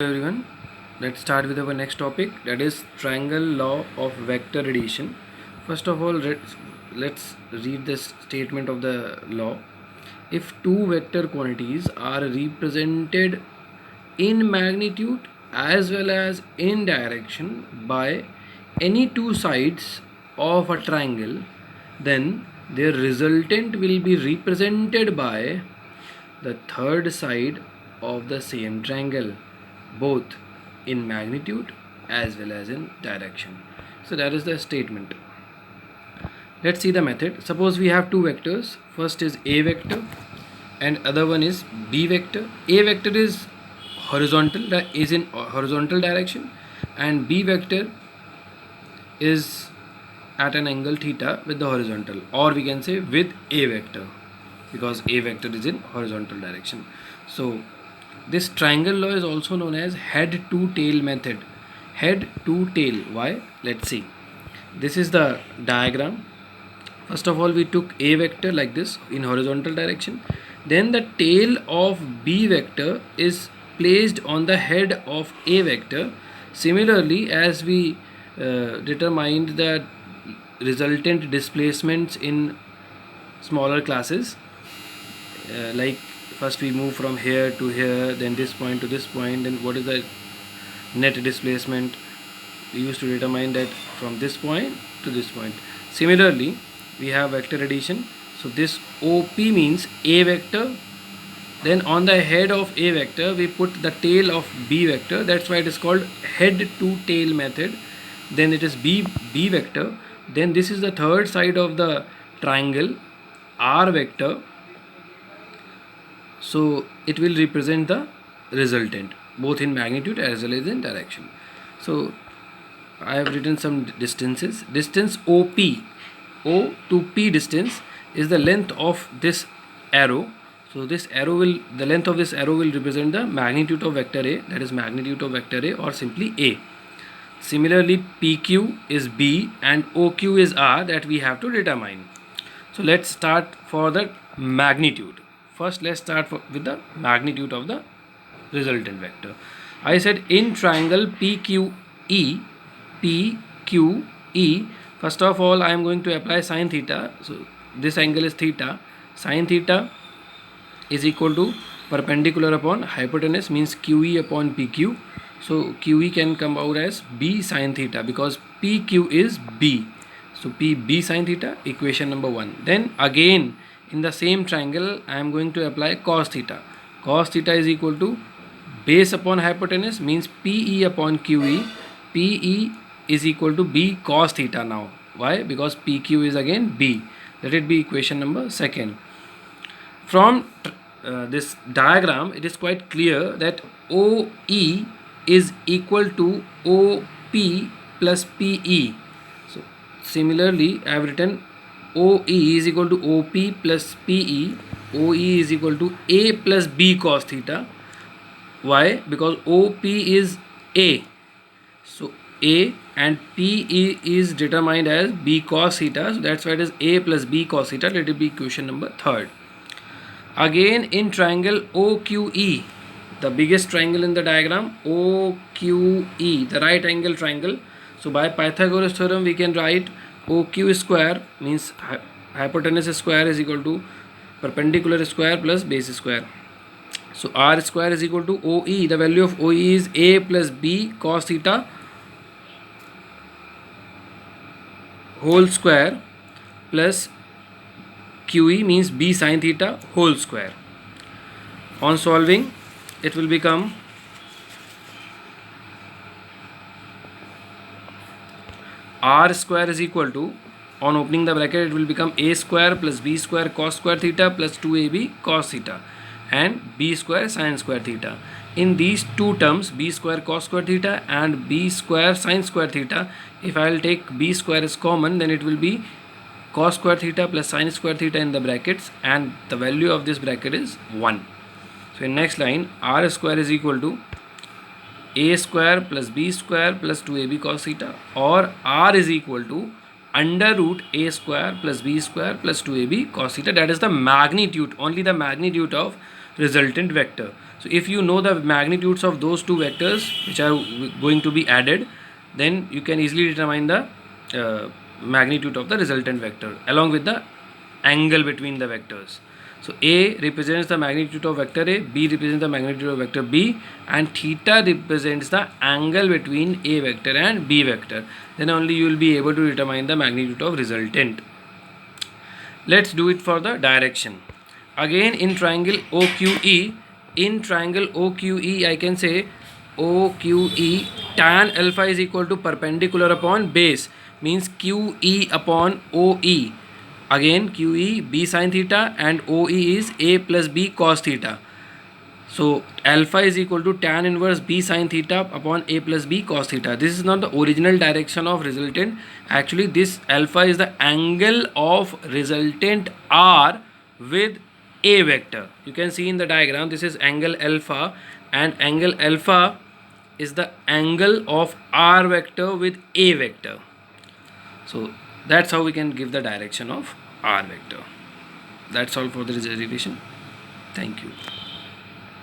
Everyone, let's start with our next topic, that is triangle law of vector addition. First of all, let's read this statement of the law. If two vector quantities are represented in magnitude as well as in direction by any two sides of a triangle, then their resultant will be represented by the third side of the same triangle, both in magnitude as well as in direction. So that is the statement. Let's see the method. Suppose we have two vectors. First is a vector and other one is b vector. A vector is horizontal, that is in horizontal direction, and b vector is at an angle theta with the horizontal, or we can say with a vector, because a vector is in horizontal direction. So this triangle law is also known as head to tail method. Head to tail. Why? Let's see. This is the diagram. First of all, we took a vector like this in horizontal direction. Then the tail of b vector is placed on the head of a vector. Similarly, as we determined the resultant displacements in smaller classes, like first we move from here to here, then this point to this point, then what is the net displacement, we used to determine that from this point to this point. Similarly, we have vector addition. So this OP means a vector, then on the head of a vector we put the tail of b vector, that's why it is called head to tail method. Then it is b vector, then this is the third side of the triangle, r vector, so it will represent the resultant both in magnitude as well as in direction. So I have written some distances. Distance OP, O to P distance, is the length of this arrow. So this arrow will, the length of this arrow will represent the magnitude of vector A, that is magnitude of vector A, or simply A. Similarly, PQ is B and OQ is R, that we have to determine. So let's start for the magnitude. First let's start with the magnitude of the resultant vector. I said in triangle PQE, first of all I am going to apply sine theta. So this angle is theta. Sine theta is equal to perpendicular upon hypotenuse, means QE upon PQ. So QE can come out as B sine theta because PQ is B. So P B sine theta, equation number 1. Then again in the same triangle I am going to apply cos theta. Cos theta is equal to base upon hypotenuse, means PE upon QE. PE is equal to B cos theta now. Why? Because PQ is again B. Let it be equation number 2. From this diagram it is quite clear that OE is equal to OP plus PE. So similarly I have written OE is equal to OP plus PE. OE is equal to A plus B cos theta. Why? Because OP is A. So A and PE is determined as B cos theta. So that's why it is A plus B cos theta. Let it be equation number 3. Again in triangle OQE, the biggest triangle in the diagram, OQE, the right angle triangle. So by Pythagoras theorem we can write OQ square, means hypotenuse square, is equal to perpendicular square plus base square. So R square is equal to OE. The value of OE is A plus B cos theta whole square plus QE means B sin theta whole square. On solving, it will become R square is equal to, on opening the bracket it will become A square plus B square cos square theta plus 2AB cos theta and B square sin square theta. In these two terms, B square cos square theta and B square sin square theta, if I will take B square as common, then it will be cos square theta plus sin square theta in the brackets, and the value of this bracket is 1. So in next line, R square is equal to A square plus B square plus 2AB cos theta, or R is equal to under root A square plus B square plus 2AB cos theta. That is the magnitude, only the magnitude of resultant vector. So if you know the magnitudes of those two vectors which are going to be added, then you can easily determine the magnitude of the resultant vector along with the angle between the vectors. So A represents the magnitude of vector A, B represents the magnitude of vector B, and theta represents the angle between A vector and B vector. Then only you will be able to determine the magnitude of resultant. Let's do it for the direction. Again in triangle OQE, I can say OQE tan alpha is equal to perpendicular upon base, means QE upon OE. Again QE B sin theta and OE is A plus B cos theta. So alpha is equal to tan inverse B sin theta upon A plus B cos theta. This is not the original direction of resultant. Actually this alpha is the angle of resultant R with A vector. You can see in the diagram, this is angle alpha, and angle alpha is the angle of R vector with A vector. So that's how we can give the direction of R vector. That's all for the revision. Thank you.